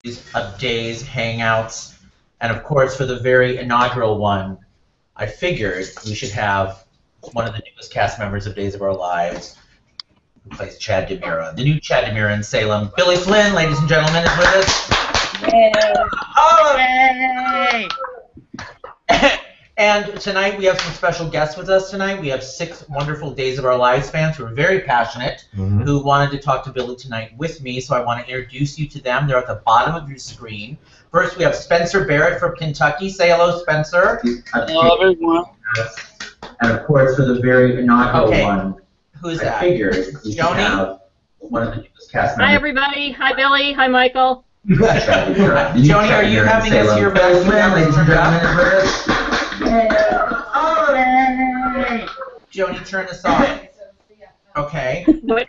of Days, Hangouts, and of course for the very inaugural one, I figured we should have one of the newest cast members of Days of Our Lives, who plays Chad DeMira. The new Chad DeMira in Salem. Billy Flynn, ladies and gentlemen, is with us. Yay! Oh! Yay! And tonight we have some special guests with us tonight. We have 6 wonderful Days of Our Lives fans who are very passionate, who wanted to talk to Billy tonight with me, so I want to introduce you to them. They're at the bottom of your screen. First, we have Spencer Barrett from Kentucky. Say hello, Spencer. Hello, everyone. And of course, for the very inaugural one, Who's I that? figured we should have one of the newest cast members. Hi, everybody. Hi, Billy. Hi, Michael. Joni, are you having us here back? Ladies and gentlemen, Joni, turn this off. Okay. What?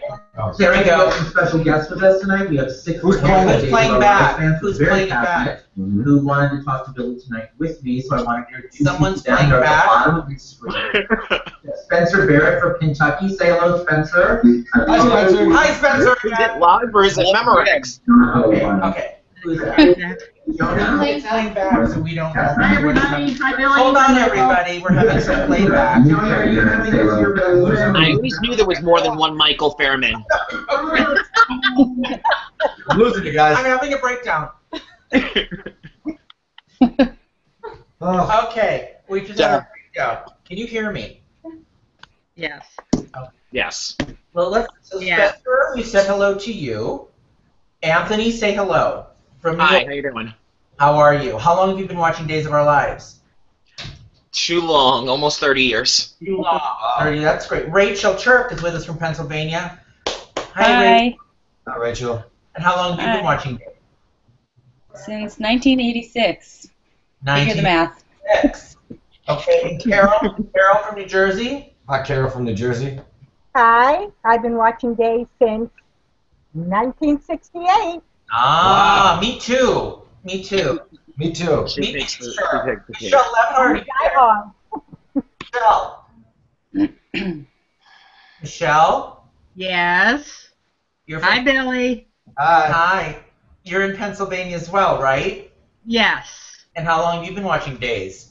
There we go. Some special guests with us tonight. We have 6 who's playing back. Who's playing back? Who wanted to talk to Billy tonight with me, so I want to introduce Someone's you to them. playing They're back. at the bottom of the screen. Spencer Barrett from Kentucky. Say hello, Spencer. Hi, Spencer. Hi, Spencer. Is it live or is it Memorex? Okay. Who's that? Joni, playing back, so we don't know. Hi, everybody. Hi, Billy. Hold on, Hi, Michael. everybody. We're having some playback. Joni, are you having us here back? I always knew there was more than one Michael Fairman. I'm losing you guys. I'm having a breakdown. Okay, we just had a breakdown. Can you hear me? Yes. Yes. Well, So Yeah. Spencer, we said hello to you. Anthony, say hello. From New Hi, York. how you doing? How are you? How long have you been watching Days of Our Lives? Too long, almost 30 years. 30, that's great. Rachel Chirk is with us from Pennsylvania. Hi, Rachel. Hi, Hi, Rachel. And how long have you been Hi. watching Days? since 1986. Figure the math. 1986. Okay, and Carol from New Jersey? Hi, Carol from New Jersey. Hi, I've been watching Days since 1968. Ah, me too. Me too. Me too. Me takes too. the- Michelle Levhart. Die Michelle. Michelle, Yes. you're Hi, from, Billy. hi. You're in Pennsylvania as well, right? Yes. And how long have you been watching Days?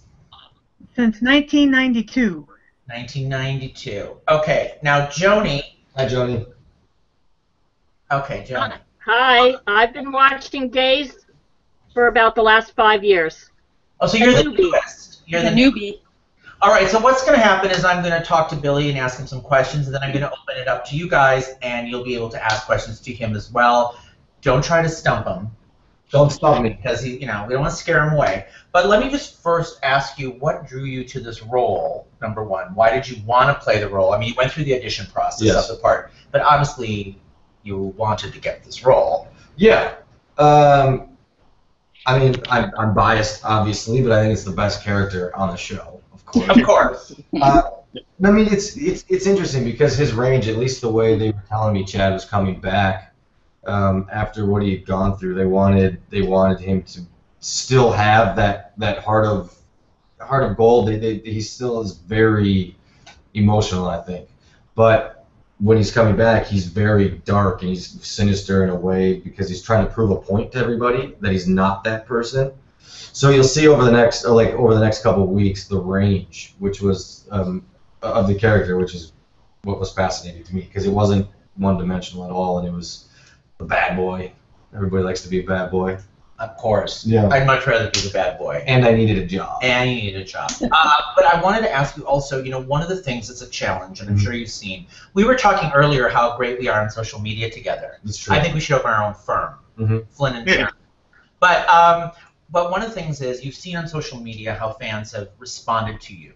Since 1992. 1992. Okay, now Joni. Hi, Joni. Okay, Joni. Hi. I've been watching Days for about the last 5 years. Oh, so you're the newbie. newest. You're The the newbie. All right, so what's going to happen is I'm going to talk to Billy and ask him some questions, and then I'm going to open it up to you guys, and you'll be able to ask questions to him as well. Don't try to stump him. Don't stop me. Because we don't want to scare him away. But let me just first ask you, what drew you to this role? Number one, why did you want to play the role? I mean, you went through the audition process Yes. of the part, but obviously you wanted to get this role. Yeah. I mean, I'm biased, obviously, but I think it's the best character on the show, of course. Of course. I mean, it's interesting because his range, at least the way they were telling me Chad was coming back after what he had gone through, they wanted him to still have that heart of gold. He still is very emotional, I think, but when he's coming back, he's very dark and he's sinister in a way because he's trying to prove a point to everybody that he's not that person. So you'll see over the next couple of weeks the range, which was of the character, which is what was fascinating to me because it wasn't one-dimensional at all, and it was the bad boy. Everybody likes to be a bad boy. Of course. Yeah. I'd much rather be the bad boy. And I needed a job. And you need a job. But I wanted to ask you also, one of the things that's a challenge, and I'm sure you've seen, we were talking earlier how great we are on social media together. That's true. I think we should open our own firm, Flynn and Sharon. But one of the things is you've seen on social media how fans have responded to you.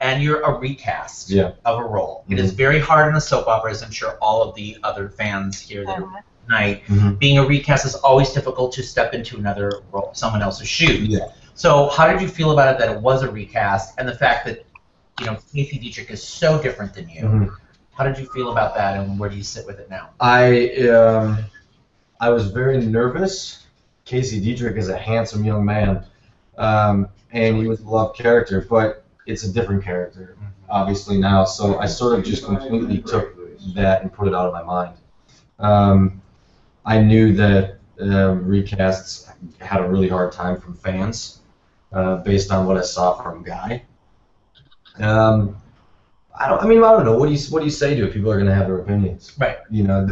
And you're a recast of a role. It is very hard in a soap opera, as I'm sure all of the other fans here that are tonight. Being a recast is always difficult to step into another role, someone else's shoes. Yeah. So how did you feel about it that it was a recast, and the fact that Casey Dietrich is so different than you? How did you feel about that, and where do you sit with it now? I was very nervous. Casey Dietrich is a handsome young man, and he was a loved character, but it's a different character, obviously, now. So I sort of just completely took that and put it out of my mind. I knew that recasts had a really hard time from fans, based on what I saw from Guy. I don't know. What do you say to it? People are going to have their opinions. Right. You know,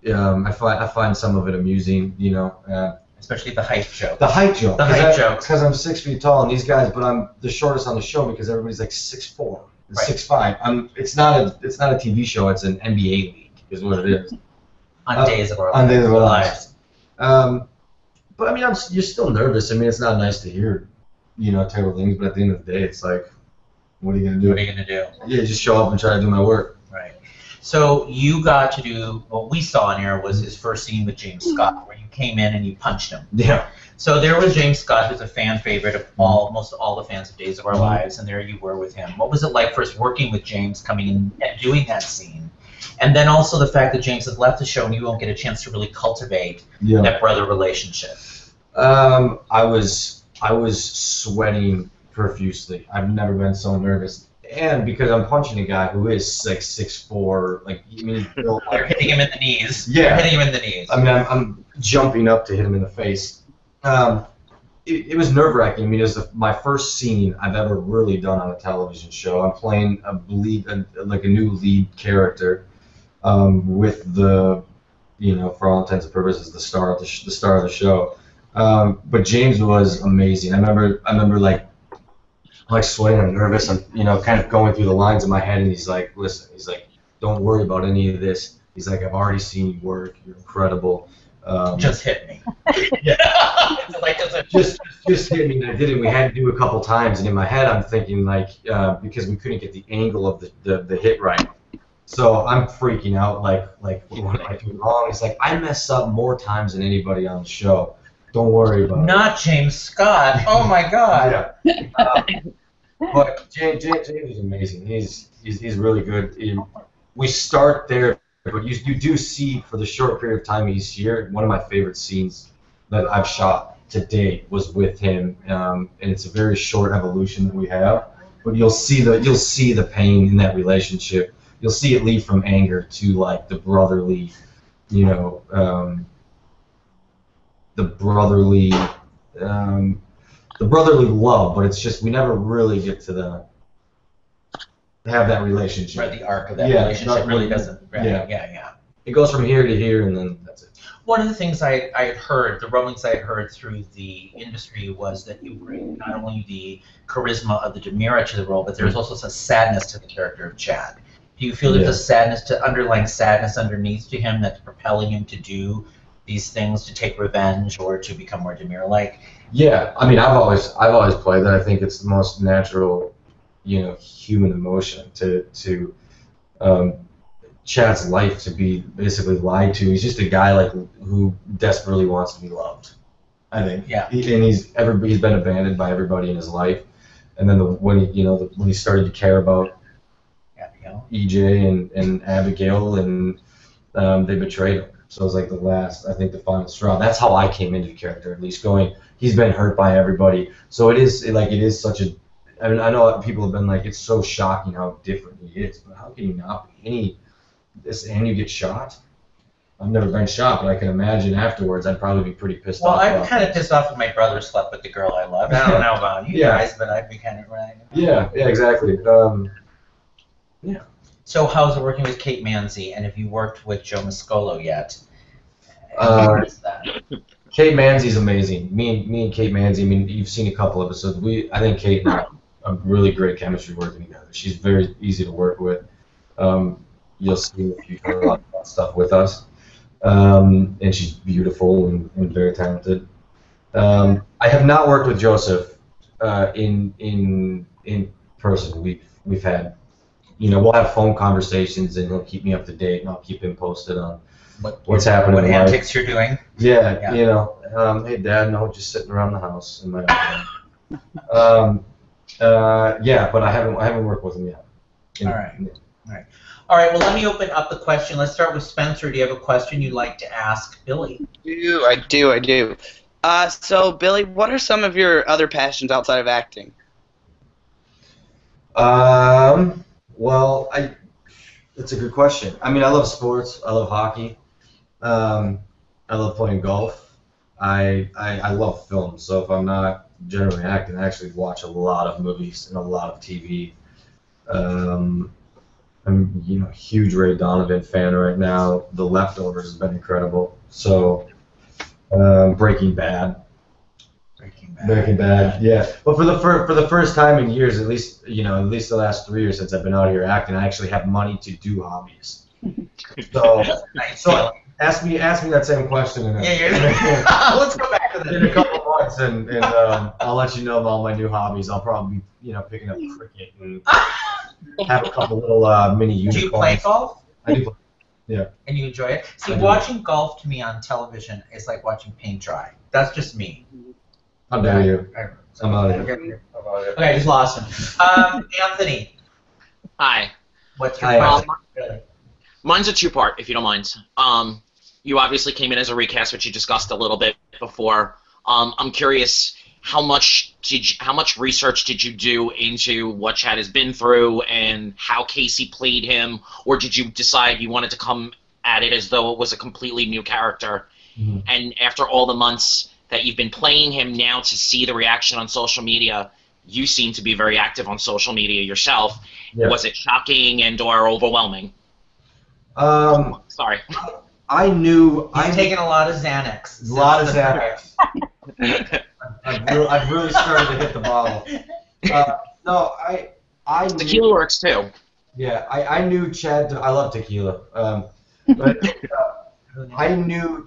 I find some of it amusing. You know. Especially the height joke. The height joke. The height joke. Because I'm 6 feet tall, and these guys, but I'm the shortest on the show because everybody's like 6'4", 6'5". It's not a TV show. It's an NBA league, is what it is. On Days of Our Lives. On Days of Our Lives. But I mean, you're still nervous. I mean, it's not nice to hear, you know, terrible things. But at the end of the day, it's like, what are you gonna do? What are you gonna do? Yeah, just show up and try to do my work. Right. So you got to do what we saw in here was his first scene with James Scott, where you came in and you punched him. Yeah. So there was James Scott, who's a fan favorite of most all the fans of Days of Our Lives, and there you were with him. What was it like first working with James, coming in and doing that scene? And then also the fact that James has left the show and you won't get a chance to really cultivate that brother relationship. I was sweating profusely. I've never been so nervous. And because I'm punching a guy who is like 6'4", like I mean, you're hitting him in the knees. Yeah, you're hitting him in the knees. I mean, I'm jumping up to hit him in the face. It was nerve-wracking. I mean, it was my first scene I've ever really done on a television show. I'm playing a new lead character, with the, you know, for all intents and purposes, the star of the show. But James was amazing. I remember like sweating, I'm nervous, I'm, you know, kind of going through the lines in my head, and he's like, listen, he's like, don't worry about any of this. He's like, I've already seen you work, you're incredible. Just hit me. just hit me, and I did it. We had to do a couple times, and in my head I'm thinking like, because we couldn't get the angle of the hit right. So I'm freaking out, like what am I doing wrong? He's like, I mess up more times than anybody on the show. Don't worry about it. Not James Scott. Oh my God. Yeah. But James is amazing. He's really good. We start there, but you do see for the short period of time he's here, one of my favorite scenes that I've shot to date was with him, and it's a very short evolution that we have. But you'll see the pain in that relationship. You'll see it lead from anger to like the brotherly, you know, the brotherly love. But it's just we never really get to have that relationship. Right, the arc of that relationship really doesn't. Right, yeah. It goes from here to here, and then that's it. One of the things I had heard, the rumblings I had heard through the industry, was that you bring not only the charisma of the Demira to the role, but there's also some sadness to the character of Chad. Do you feel there's a underlying sadness underneath to him that's propelling him to do these things, to take revenge or to become more Demira-like? Yeah, I mean, I've always played that. I think it's the most natural, you know, human emotion to Chad's life to be basically lied to. He's just a guy like who desperately wants to be loved, I think. Yeah. And he's been abandoned by everybody in his life, and then when he started to care about EJ and Abigail, and they betrayed him. So it was like the final straw. That's how I came into the character, at least going, he's been hurt by everybody. So it is such a, I mean, I know people have been like, it's so shocking how different he is, but how can you not be and you get shot? I've never been shot, but I can imagine afterwards I'd probably be pretty pissed off. Well, I'm kind of pissed off if my brother slept with the girl I love. I don't know about you guys, but I'd be kind of right. Yeah, exactly. Yeah. So how's it working with Kate Manzi, and have you worked with Joe Mascolo yet? Kate Manzi's amazing. Me and Kate Manzi, I mean, you've seen a couple episodes. I think Kate and I have really great chemistry working together. She's very easy to work with. You'll see in the future a lot of stuff with us. And she's beautiful and very talented. I have not worked with Joseph in person. We've had, we'll have phone conversations, and he'll keep me up to date, and I'll keep him posted on what's happening. What antics you're doing? Yeah. Hey Dad, no, just sitting around the house in my but I haven't worked with him yet. All right, well, let me open up the question. Let's start with Spencer. Do you have a question you'd like to ask Billy? I do. So, Billy, what are some of your other passions outside of acting? Well, that's a good question. I mean, I love sports. I love hockey. I I love playing golf. I love film, so if I'm not generally acting, I actually watch a lot of movies and a lot of TV. I'm a huge Ray Donovan fan right now. The Leftovers has been incredible. So Breaking Bad. Breaking Bad, yeah. But for the first time in years, at least the last 3 years since I've been out here acting, I actually have money to do hobbies. So ask me that same question in Let's go back to in a couple of months, and I'll let you know of all my new hobbies. I'll probably be picking up cricket and have a couple little mini unicorns. Do you play golf? I do play. Yeah. And you enjoy it? See, watching golf to me on television is like watching paint dry. That's just me. How dare you? I'm out of here. Okay, I just lost him. Anthony. Hi. What's your question? Mine's a two-part, if you don't mind. You obviously came in as a recast, which you discussed a little bit before. I'm curious, how much research did you do into what Chad has been through and how Casey played him, or did you decide you wanted to come at it as though it was a completely new character? Mm-hmm. And after all the months that you've been playing him, now to see the reaction on social media, you seem to be very active on social media yourself. Yeah. Was it shocking and or overwhelming? Sorry. I knew He's taken a lot of Xanax. A lot of Xanax. I've really started to hit the bottle. No, I knew, tequila works too. Yeah, I knew Chad. I love tequila. But I knew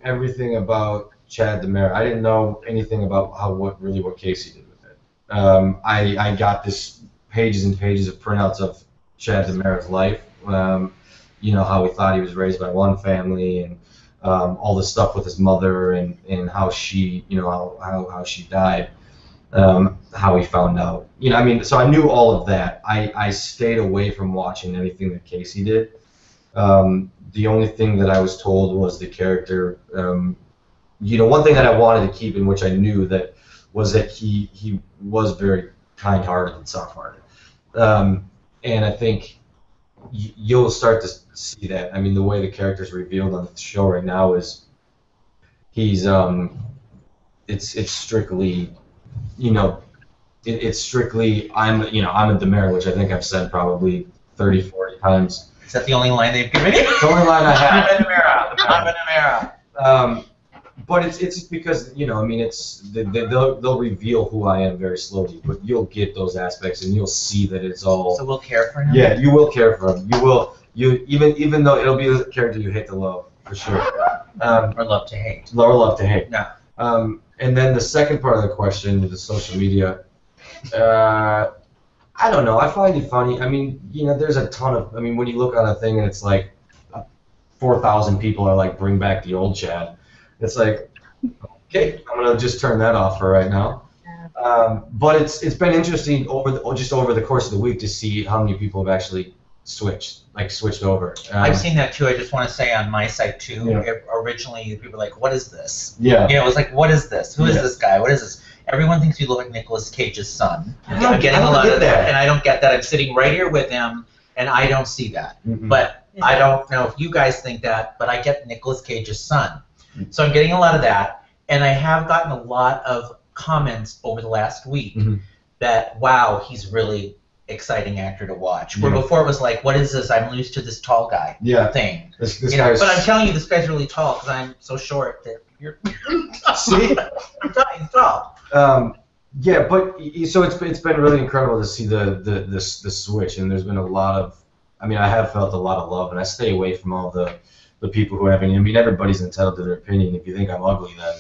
everything about Chad DeMera. I didn't know anything about what Casey did with it. I got this pages and pages of printouts of Chad DeMera's life. How he thought he was raised by one family, and all the stuff with his mother, and how she, how she died, how he found out. So I knew all of that. I stayed away from watching anything that Casey did. The only thing that I was told was the character. One thing that I wanted to keep, in which I knew that was that he was very kind-hearted and soft-hearted, and I think you'll start to see that. I mean, the way the character's revealed on the show right now is he's it's strictly, it's strictly I'm a DeMera, which I think I've said probably 30, 40 times. Is that the only line they've given you? It's the only line I have. I'm a DeMera. But it's just because they'll reveal who I am very slowly, but you'll get those aspects and you'll see that it's all. So we'll care for him. Yeah, you will care for him. You will. Even though it'll be a character you hate to love for sure. Or love to hate. Or love to hate. No. And then the second part of the question, the social media. I don't know. I find it funny. I mean, there's a ton of. I mean, when you look on a thing and it's like 4,000 people are like, bring back the old Chad. It's like, okay, I'm gonna just turn that off for right now. But it's been interesting over the course of the week to see how many people have actually switched over. I've seen that too. I just want to say on my site too. Yeah. Originally, people were like, "What is this?" Yeah. It was like, "What is this? Who is this guy? What is this?" Everyone thinks you look like Nicolas Cage's son. I'm getting a lot of that, and I don't get that. I'm sitting right here with him, and I don't see that. Mm-hmm. But I don't know if you guys think that, but I get Nicolas Cage's son. So I'm getting a lot of that, and I have gotten a lot of comments over the last week that, wow, he's really exciting actor to watch. Where before it was like, what is this? I'm used to this tall guy thing. This but I'm telling you, this guy's really tall because I'm so short that you're See? I'm telling you, he's tall. Yeah, but so it's been really incredible to see the switch, and there's been a lot of. I mean, I have felt a lot of love, and I stay away from all the people who have any. I mean, everybody's entitled to their opinion. If you think I'm ugly, then.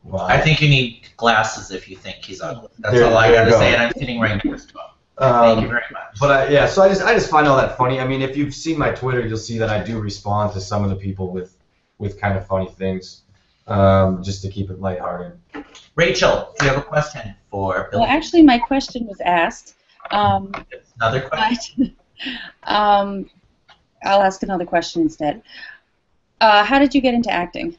Well, I think you need glasses if you think he's ugly. That's all I got to say, and I'm sitting right next to him. Thank you very much. But so I just find all that funny. I mean, if you've seen my Twitter, you'll see that I do respond to some of the people with kind of funny things, just to keep it lighthearted. Rachel, do you have a question for Billy? Well, actually, my question was asked. Another question? I'll ask another question instead. How did you get into acting?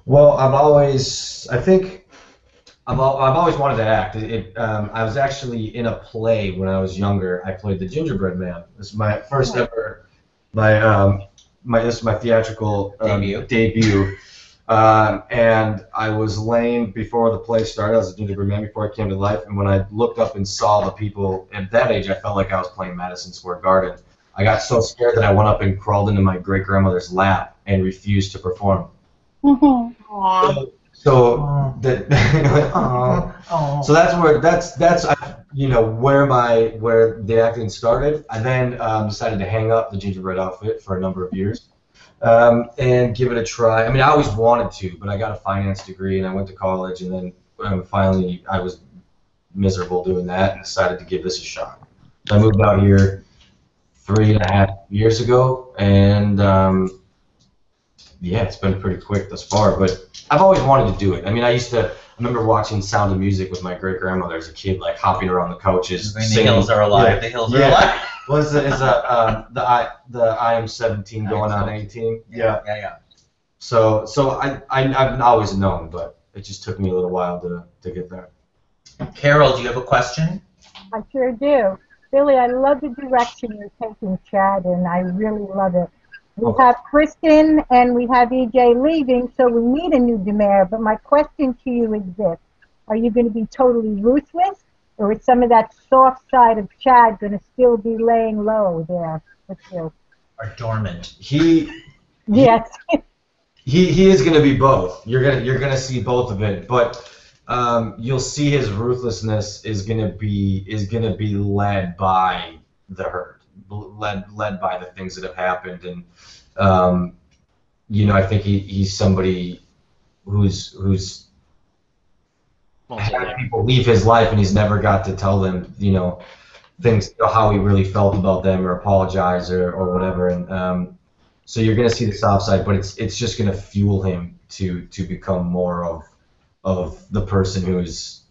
Well, I've always wanted to act. I was actually in a play when I was younger. I played the Gingerbread Man. This is my first ever. My this is my theatrical debut. And I was lame before the play started. I was a gingerbread man before I came to life. And when I looked up and saw the people at that age, I felt like I was playing Madison Square Garden. I got so scared that I went up and crawled into my great-grandmother's lap and refused to perform. So that's where the acting started. I then decided to hang up the gingerbread outfit for a number of years. And give it a try. I mean, I always wanted to, but I got a finance degree and I went to college, and then finally I was miserable doing that and decided to give this a shot. I moved out here 3.5 years ago, and yeah, it's been pretty quick thus far, but I've always wanted to do it. I mean, I remember watching Sound of Music with my great-grandmother as a kid, like hopping around the couches. The hills are alive. Yeah. The hills are alive. Well, is the I am 17 going on 18? Yeah. So I've always known, but it just took me a little while to get there. Carol, do you have a question? I sure do. Billy, I love the direction you're taking Chad, and I really love it. We have Kristen and we have EJ leaving, so we need a new Demare. But my question to you is this. Are you going to be totally ruthless, or is some of that soft side of Chad going to still be laying low there with you? Or dormant? Yes. He is going to be both. You're gonna see both of it, but you'll see his ruthlessness is gonna be led by the hurt, led by the things that have happened, and I think he's somebody who's had people leave his life and he's never got to tell them things, how he really felt about them or apologize or whatever, and so you're gonna see the soft side, but it's just gonna fuel him to become more of the person who is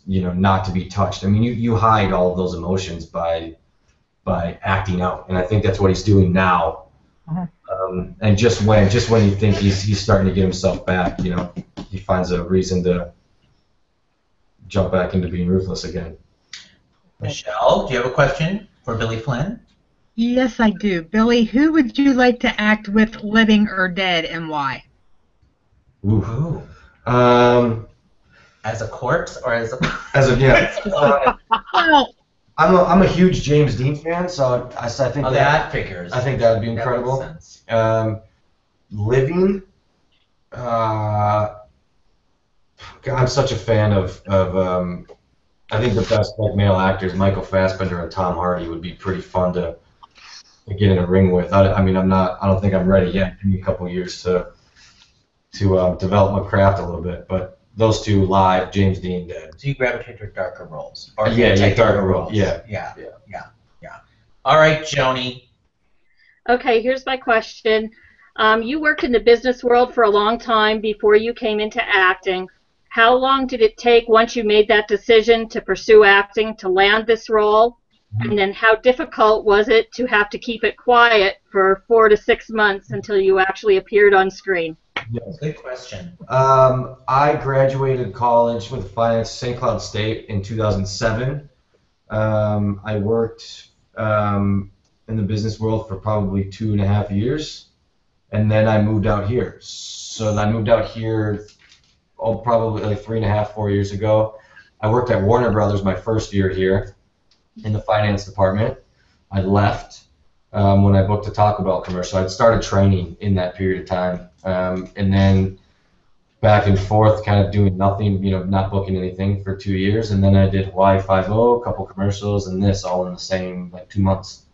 not to be touched. I mean, you hide all of those emotions by acting out, and I think that's what he's doing now. And just when you think he's starting to get himself back, he finds a reason to jump back into being ruthless again. Michelle, do you have a question for Billy Flynn? Yes, I do. Billy, who would you like to act with, living or dead, and why? Ooh. As a corpse or as a Well, I'm a huge James Dean fan, so I think that figures. I think that would be incredible. That makes sense. Living, I'm such a fan of I think the best male actors, Michael Fassbender and Tom Hardy, would be pretty fun to get in a ring with. I don't think I'm ready yet. Give me a couple years to develop my craft a little bit, but those two live, James Dean dead. So you gravitate to darker roles, or darker roles. Yeah. All right, Joni. Okay, here's my question. You worked in the business world for a long time before you came into acting. How long did it take once you made that decision to pursue acting to land this role? And then how difficult was it to have to keep it quiet for 4 to 6 months until you actually appeared on screen? Yes. Good question. I graduated college with finance at St. Cloud State in 2007. I worked in the business world for probably 2.5 years, and then I moved out here. So I moved out here probably like 3.5, 4 years ago. I worked at Warner Brothers my first year here in the finance department. I left when I booked a Taco Bell commercial. I'd started training in that period of time, and then back and forth, kind of doing nothing, not booking anything for 2 years, and then I did Hawaii 5-0, a couple commercials, and this all in the same 2 months.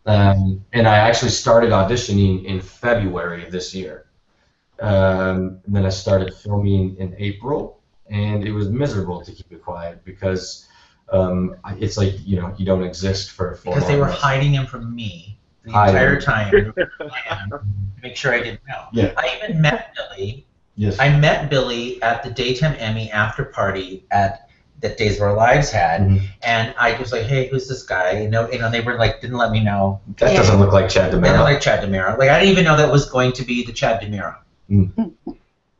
And I actually started auditioning in February of this year. And then I started filming in April, and it was miserable to keep it quiet because it's like you don't exist for 4 months. Because they were hiding him from me the entire time to make sure I didn't know. Yeah. I even met Billy. Yes. I met Billy at the Daytime Emmy after party that Days of Our Lives had, and I was like, "Hey, who's this guy?" They were like, didn't let me know. That doesn't look like Chad They DeMera. don't like Chad DeMera. Like I didn't even know that was going to be the Chad DeMera.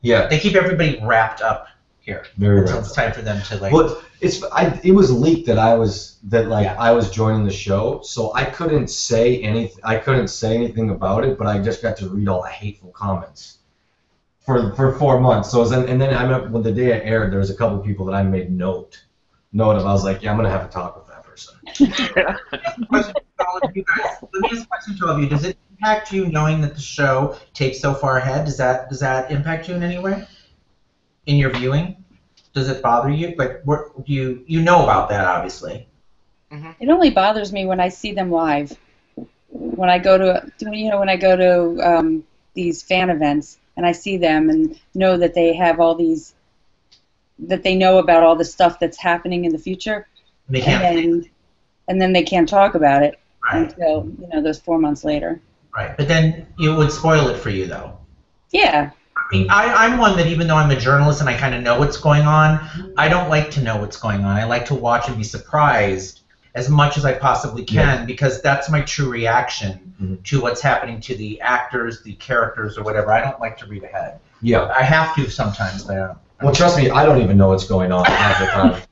Yeah. They keep everybody wrapped up here. Very So ramped it's time for them to like. Well, it was leaked that I was joining the show, so I couldn't say anything. I couldn't say anything about it, but I just got to read all the hateful comments for 4 months. So and then I remember when the day it aired, there was a couple people that I made note of. I was like, yeah, I'm gonna have to talk with that person. Question to all of you guys. Let me ask a question to all of you. Does it impact you knowing that the show tapes so far ahead? Does that impact you in any way? In your viewing? Does it bother you? Like, what you know about that, obviously. It only bothers me when I see them live. When I go to these fan events and I see them and know that they have all these, that they know about all the stuff that's happening in the future, and then they can't talk about it until those 4 months later. Right, but then it would spoil it for you, though. Yeah. I mean, I'm one that even though I'm a journalist and I kind of know what's going on, I don't like to know what's going on. I like to watch and be surprised as much as I possibly can because that's my true reaction to what's happening to the actors, the characters, or whatever. I don't like to read ahead. Yeah. I have to sometimes, though. Well, trust me, I don't even know what's going on half the time.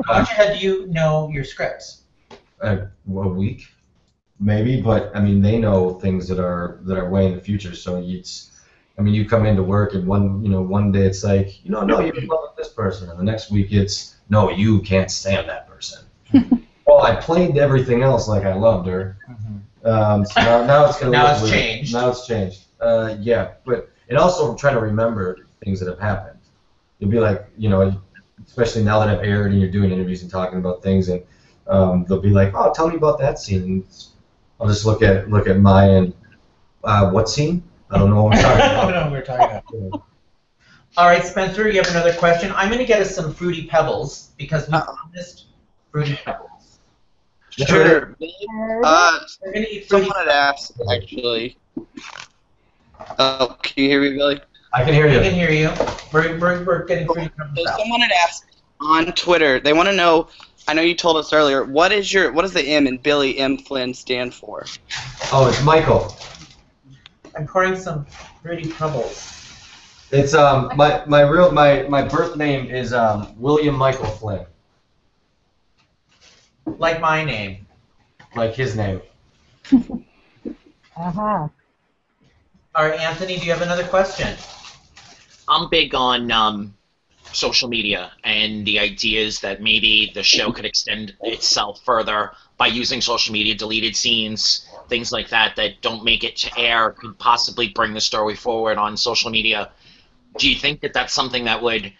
How much ahead do you know your scripts? A week, maybe, but I mean, they know things that are way in the future. So you come into work and one day it's like, no, you love this person, and the next week it's, no, you can't stand that person. Well, I played everything else like I loved her. So now it's gonna. Now it's changed. Now it's changed. Yeah, but and also I'm trying to remember things that have happened. You'll be like, especially now that I've aired and you're doing interviews and talking about things, and they'll be like, oh, tell me about that scene. And I'll just look at my end. What scene? I don't know what we're talking about. I don't know what we're talking about. All right, Spencer, you have another question. I'm going to get us some Fruity Pebbles because we promised Fruity Pebbles. Sure. We're going to eat Fruity Someone had asked, actually. Oh, can you hear me, Billy? I can hear you. I can hear you. We're getting Fruity Pebbles out. Someone had asked on Twitter. They want to know. I know you told us earlier. What does the M in Billy M. Flynn stand for? Oh, it's Michael. I'm pouring some Fruity Pebbles. It's my birth name is William Michael Flynn. Like my name. Like his name. Uh-huh. All right, Anthony, do you have another question? I'm big on social media and the ideas that maybe the show could extend itself further by using social media, deleted scenes, things like that don't make it to air could possibly bring the story forward on social media. Do you think that that's something that would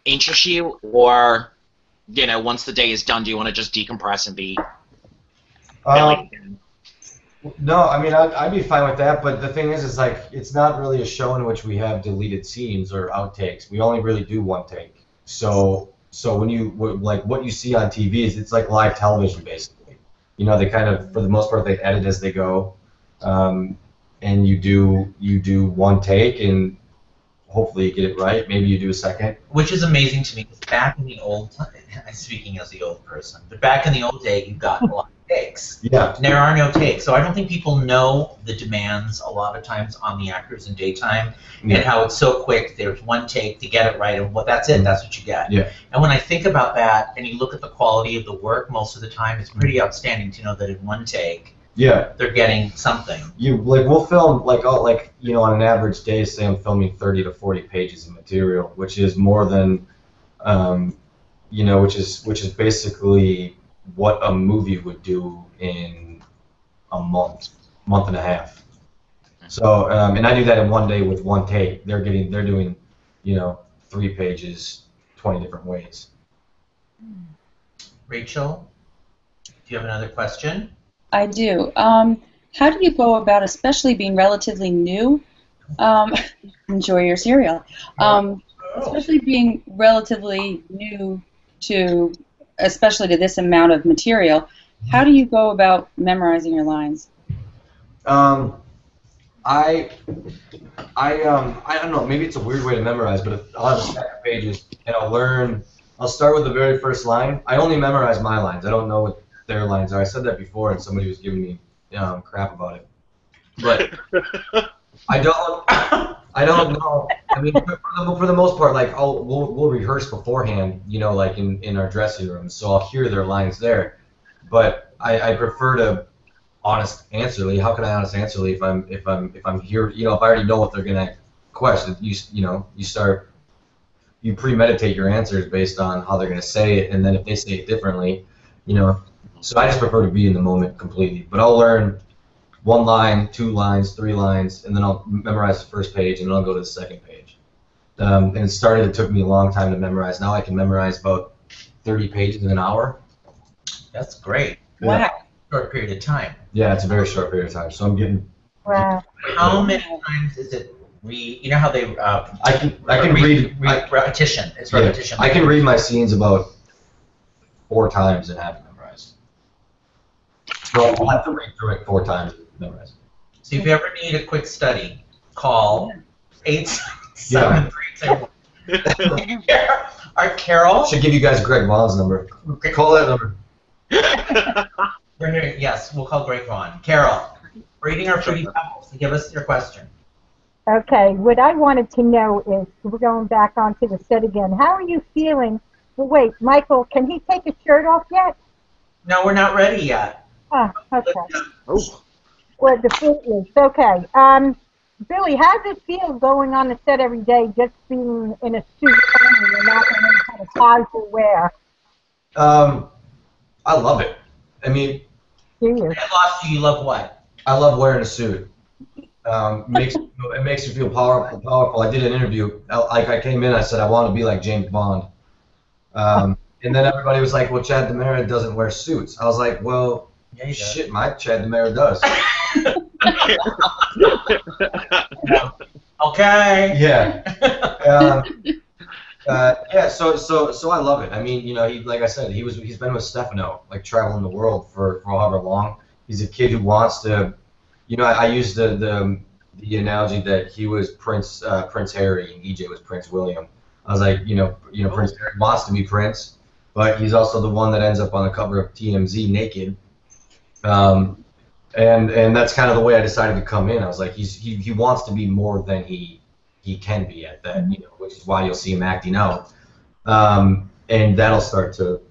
interest you, or once the day is done, do you want to just decompress and be? No, I mean I'd be fine with that, but the thing is like it's not really a show in which we have deleted scenes or outtakes. We only really do one take. So when you like what you see on TV it's like live television basically. They kind of for the most part they edit as they go, and you do one take and hopefully you get it right. Maybe you do a second. Which is amazing to me because back in the old time, I'm speaking as the old person, but back in the old day you got a lot of takes. Yeah. And there are no takes. So I don't think people know the demands a lot of times on the actors in daytime and how it's so quick. There's one take to get it right and that's it. That's what you get. Yeah. And when I think about that and you look at the quality of the work most of the time, it's pretty outstanding to know that in one take they're getting something. We'll film on an average day, say I'm filming 30 to 40 pages of material, which is more than which is basically what a movie would do in a month and a half. So and I do that in one day with one take. They're doing 3 pages 20 different ways. Rachel, do you have another question? I do. How do you go about, especially being relatively new? Enjoy your cereal. Especially being relatively new especially to this amount of material, how do you go about memorizing your lines? I don't know. Maybe it's a weird way to memorize, but I'll have a stack of pages and I'll start with the very first line. I only memorize my lines. I don't know what their lines are. I said that before, and somebody was giving me crap about it. But I don't know. I mean, for the most part, like we'll rehearse beforehand, you know, like in our dressing rooms, so I'll hear their lines there. But I prefer to honest answerly. How can I honest answerly if I'm here? You know, if I already know what they're gonna question, you premeditate your answers based on how they're gonna say it, and then if they say it differently, you know. So I just prefer to be in the moment completely. But I'll learn 1 line, 2 lines, 3 lines, and then I'll memorize the first page, and then I'll go to the second page. And it took me a long time to memorize. Now I can memorize about 30 pages in an hour. That's great. Wow. Short period of time. Yeah, it's a very short period of time. So I'm getting. Wow. How many times is it read? You know how they. I can read. Repetition. It's repetition. I can read my scenes about 4 times and have it memorized. So I'll have to read through it 4 times and memorize. So if you ever need a quick study, call 873. All right, Carol. Should give you guys Greg Vaughn's number. Call that number. We're here. Yes, we'll call Greg Vaughn. Carol, reading our Fruity Pebbles. Give us your question. Okay, what I wanted to know is, we're going back onto the set again. How are you feeling? Well, wait, Michael, can he take his shirt off yet? No, we're not ready yet. Oh, okay. Oh. Well, the fruit is okay. Billy, how does it feel going on the set every day, just being in a suit only and not in any kind of casual wear? I love it. I mean, Do you? Lost you love what? I love wearing a suit. It makes you feel powerful. I did an interview. I came in. I said I want to be like James Bond. And then everybody was like, "Well, Chad DiMera doesn't wear suits." I was like, "Well, Yeah, shit, my Chad DiMera does." Okay. Yeah. Yeah. So I love it. I mean, you know, like I said, he's been with Stefano, like traveling the world for however long. He's a kid who wants to. You know, I used the analogy that he was Prince Harry and EJ was Prince William. I was like, you know, Prince Harry wants to be Prince, but he's also the one that ends up on the cover of TMZ naked. And that's kind of the way I decided to come in. I was like, he wants to be more than he can be at that, you know, which is why you'll see him acting out. And that'll start to,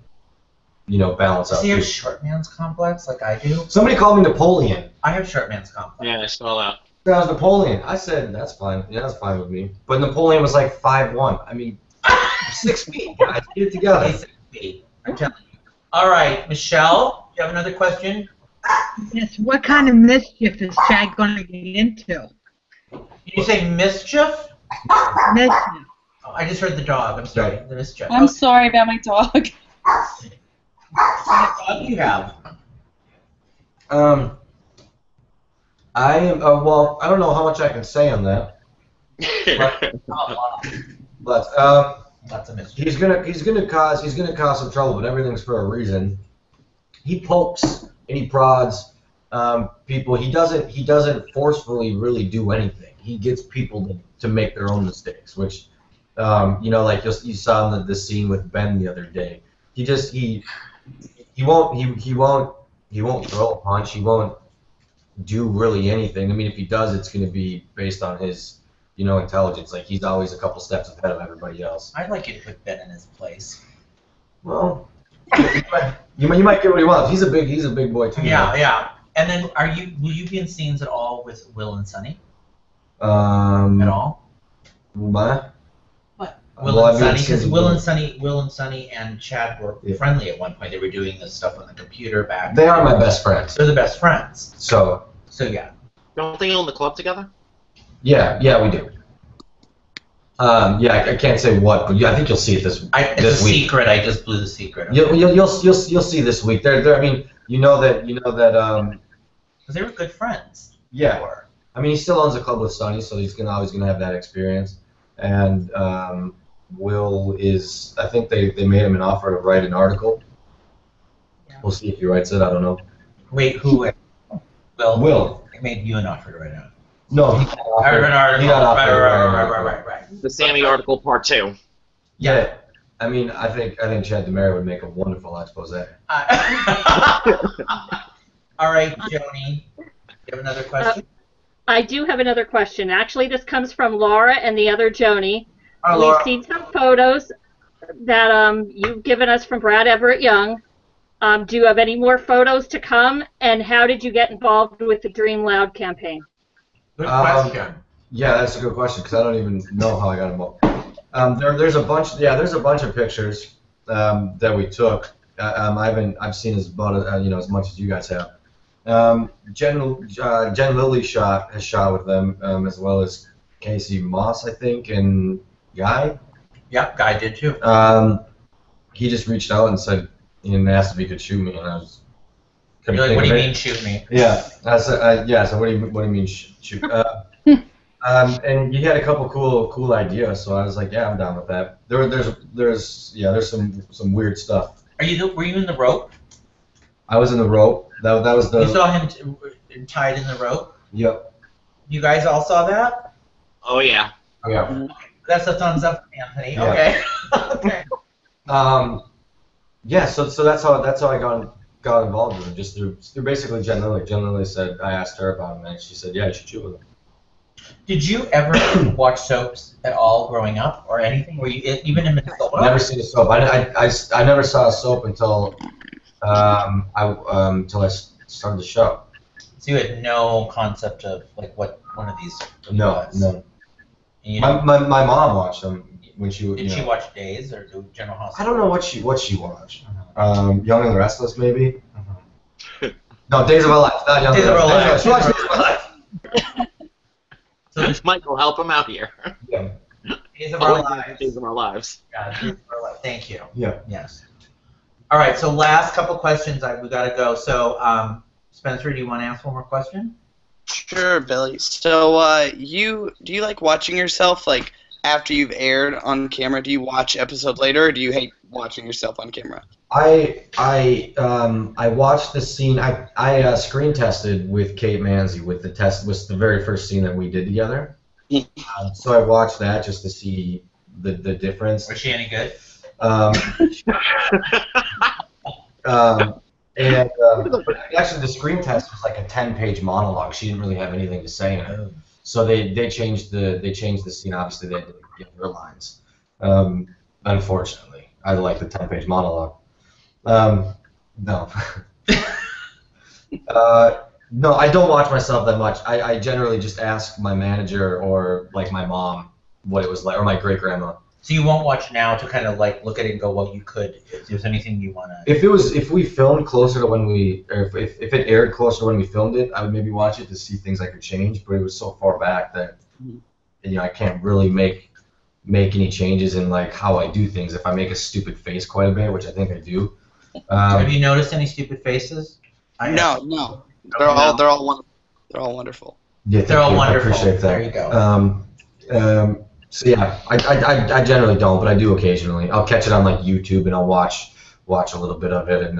you know, balance out. Does he have short man's complex like I do? Somebody called me Napoleon. I have short man's complex. Yeah, I saw that. That was Napoleon. I said, that's fine. Yeah, that's fine with me. But Napoleon was like 5'1". I mean, 6 feet. Guys, get it together. He's 6 feet. I'm telling you. All right, Michelle, you have another question? Yes, what kind of mischief is Chad going to get into? Did you say mischief? Mischief. Oh, I just heard the dog. I'm sorry. The mischief. I'm sorry about my dog. What dog do you have? I am. Well, I don't know how much I can say on that. But Lots of mischief. he's gonna cause some trouble. But everything's for a reason. He pokes and he prods people. He doesn't forcefully really do anything. He gets people to make their own mistakes, which you know, like you saw in the scene with Ben the other day. He won't throw a punch. He won't do really anything. I mean, if he does, it's going to be based on his, you know, intelligence. Like, he's always a couple steps ahead of everybody else. I'd like you to put Ben in his place. Well, you might get what he wants. He's a big boy too. Yeah, yeah. And then, will you be in scenes at all with Will and Sonny? At all? What? Will and Sonny, because Will and Sonny and Chad were friendly at one point. They were doing this stuff on the computer back. They are my best friends. They're the best friends. So yeah. Don't they own the club together? Yeah, we do. Yeah, I can't say what, but yeah, I think you'll see it this week. It's a secret. I just blew the secret. You'll see this week. They're I mean, you know that. Because they were good friends. Yeah. I mean, he still owns a club with Sonny, so he's always gonna have that experience. And Will is, I think they made him an offer to write an article. Yeah. We'll see if he writes it. I don't know. Wait, who? Will. They made you an offer to write it. No. He got an article. Right. The Sammy article part 2. Yeah. I mean, I think Chad DiMera would make a wonderful expose. All right, Joni. You have another question? I do have another question. Actually, this comes from Laura and the other Joni. Hi, We've Laura. seen some photos that you've given us from Brad Everett Young. Do you have any more photos to come? And how did you get involved with the Dream Loud campaign? Good question. Yeah, that's a good question because I don't even know how I got involved. There's a bunch. Yeah, there's a bunch of pictures that we took. I've seen as as much as you guys have. Jen Lilly has shot with them as well as Casey Moss, I think, and Guy. Yeah, Guy did too. He just reached out and said and asked if he could shoot me, and I was. You're like, what do you mean shoot me? Yeah, I said, yeah. So what do you mean shoot? And he had a couple cool ideas, so I was like, yeah, I'm down with that. There's some weird stuff. Were you in the rope? I was in the rope. That was the. You saw him tied in the rope. Yep. You guys all saw that? Oh yeah. Yeah. That's a thumbs up, Anthony. Yeah. Okay. Okay. Yeah. So that's how I got involved with him, just through basically Jen Lilly. Jen Lilly said I asked her about him, and she said, yeah, you should shoot with him. Did you ever watch soaps at all growing up, or anything? Were you even in Minnesota? Never seen a soap. I never saw a soap until until I started the show. So you had no concept of like what one of these was? No. You My mom watched them when she. Did she watch Days or General Hospital? I don't know what she watched. Young and the Restless, maybe. No, Days of Our Lives, not Young Days and the of Our Restless. Lives. She watched Days of Our Lives. So Michael, help him out here. Yeah. Days of Our Lives. Days of Our Lives. Yeah, Days of Our Lives. Thank you. Yeah. Yes. All right. So last couple questions. We got to go. So Spencer, do you want to ask one more question? Sure, Billy. So, do you like watching yourself like after you've aired on camera? Do you watch episode later, or do you hate watching yourself on camera? I watched the scene. I screen tested with Kate Manzi with the test. Was the very first scene that we did together. So I watched that just to see the difference. Was she any good? And actually, the screen test was like a 10-page monologue. She didn't really have anything to say in it. So they changed the scene. Obviously, they had to give her lines. Unfortunately, I like the 10-page monologue. No. No, I don't watch myself that much. I generally just ask my manager or like my mom what it was like, or my great grandma. So you won't watch now to kind of like look at it and go, well, you could. If there's anything you want to. If we filmed closer to when we, or if it aired closer to when we filmed it, I would maybe watch it to see things I could change. But it was so far back that I can't really make any changes in like how I do things. If I make a stupid face quite a bit, which I think I do. Have you noticed any stupid faces? No. They're all wonderful. Yeah, they're all wonderful. I appreciate that. There you go. So yeah, I generally don't, but I do occasionally. I'll catch it on like YouTube and I'll watch a little bit of it and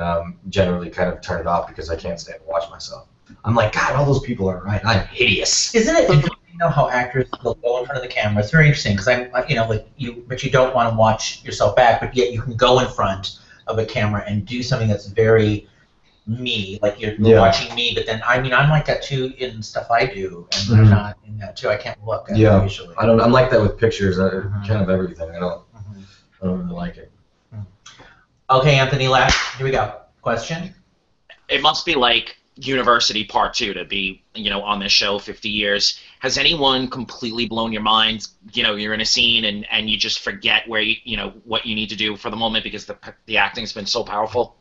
generally kind of turn it off because I can't stand to watch myself. I'm like, God, all those people are right. I'm hideous. Isn't it interesting how actors will go in front of the camera? It's very interesting because but you don't want to watch yourself back, but yet you can go in front of a camera and do something that's very me, like you're watching me, but then I'm like that too in stuff I do, and I'm not in that too. I can't look at it usually. I'm like that with pictures, kind of everything. I don't really like it. Okay, Anthony, here we go. Question? It must be like University Part 2 to be, on this show 50 years. Has anyone completely blown your mind? You're in a scene and you just forget where what you need to do for the moment because the acting's been so powerful.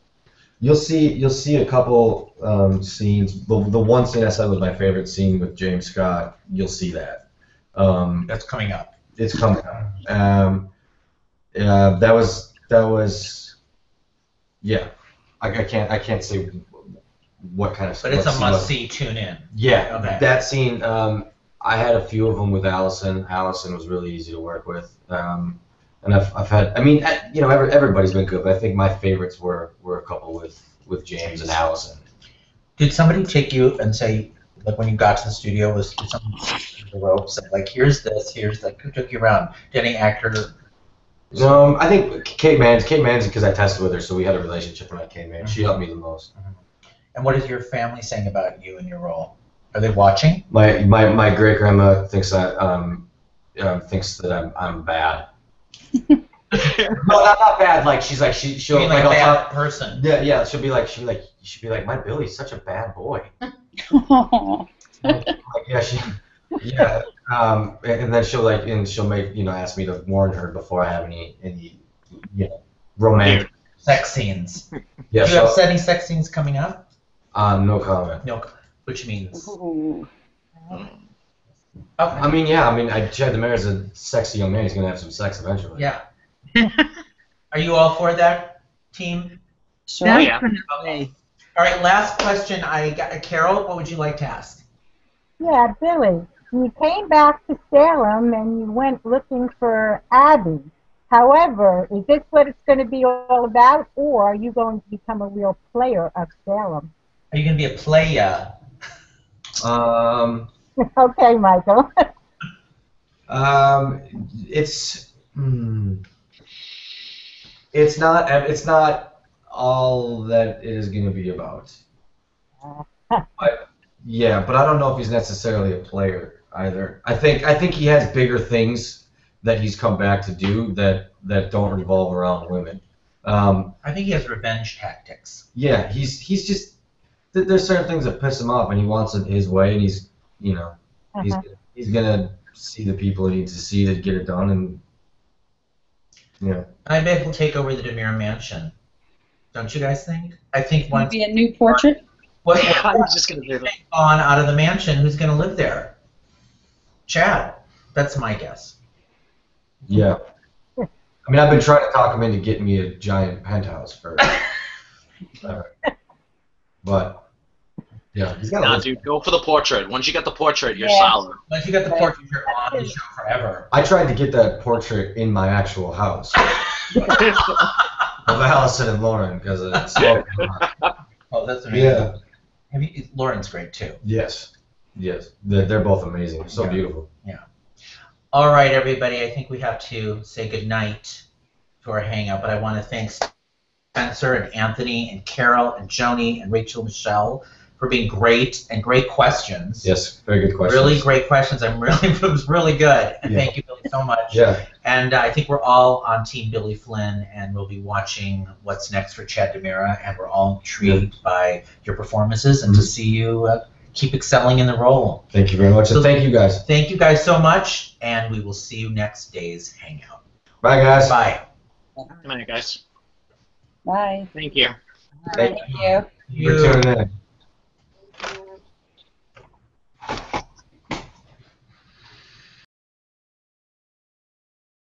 You'll see a couple scenes. The one scene I said was my favorite scene with James Scott. You'll see that. That's coming up. It's coming up. That was. Yeah, I can't say what kind of. But it's a must-see. Tune in. Yeah, okay. That scene. I had a few of them with Allison. Allison was really easy to work with. And I've had, everybody's been good, but I think my favorites were a couple with James and Allison. Did somebody take you and say, like when you got to the studio, did someone the ropes and like, here's this, who took you around? Did any actor? I think Kate Manzi, because I tested with her, so we had a relationship around Kate Manzi. She helped me the most. And what is your family saying about you and your role? Are they watching? My great grandma thinks that I'm bad. No, not bad. Like she'll You mean like a bad person? Yeah. She'll be like, my Billy's such a bad boy. Yeah. And then she'll make ask me to warn her before I have any romantic sex scenes. Yeah. Do you have any sex scenes coming up? No comment. No, which means. Okay. I mean, Chad DeMare is a sexy young man. He's gonna have some sex eventually. Yeah. Are you all for that, team? Sure. Definitely. All right. Last question. I got Carol. What would you like to ask? Yeah, Billy. You came back to Salem and you went looking for Abby. However, is this what it's going to be all about, or are you going to become a real player of Salem? Are you going to be a player? Okay, Michael. It's not all that it is going to be about. But I don't know if he's necessarily a player either. I think he has bigger things that he's come back to do that don't revolve around women. I think he has revenge tactics. Yeah, he's just there's certain things that piss him off, and he wants it his way, and he's gonna see the people he needs to see to get it done, and yeah. I bet he'll take over the DeMere Mansion. Don't you guys think? I think once maybe a new portrait. I was just gonna say that. On out of the mansion, who's gonna live there? Chad. That's my guess. Yeah. I mean, I've been trying to talk him into getting me a giant penthouse first. But yeah, he's got. Nah, dude, go for the portrait. Once you get the portrait, you're solid. Once you get the portrait, you're on the show forever. I tried to get that portrait in my actual house of Allison and Lauren because it's so. Oh, that's amazing. Yeah. Lauren's great too. Yes. They're both amazing. So beautiful. Yeah. All right, everybody. I think we have to say goodnight to our hangout, but I want to thank Spencer and Anthony and Carol and Joni and Rachel Michelle for being great and great questions. Yes, very good questions. Really great questions. It was really good. And thank you, Billy, so much. Yeah. And I think we're all on Team Billy Flynn, and we'll be watching what's next for Chad DeMere, and we're all intrigued by your performances and to see you keep excelling in the role. Thank you very much, and thank you guys. Thank you guys so much, and we will see you next day's Hangout. Bye, guys. Bye. Good night, guys. Bye. Thank you. Thank you. For tuning in.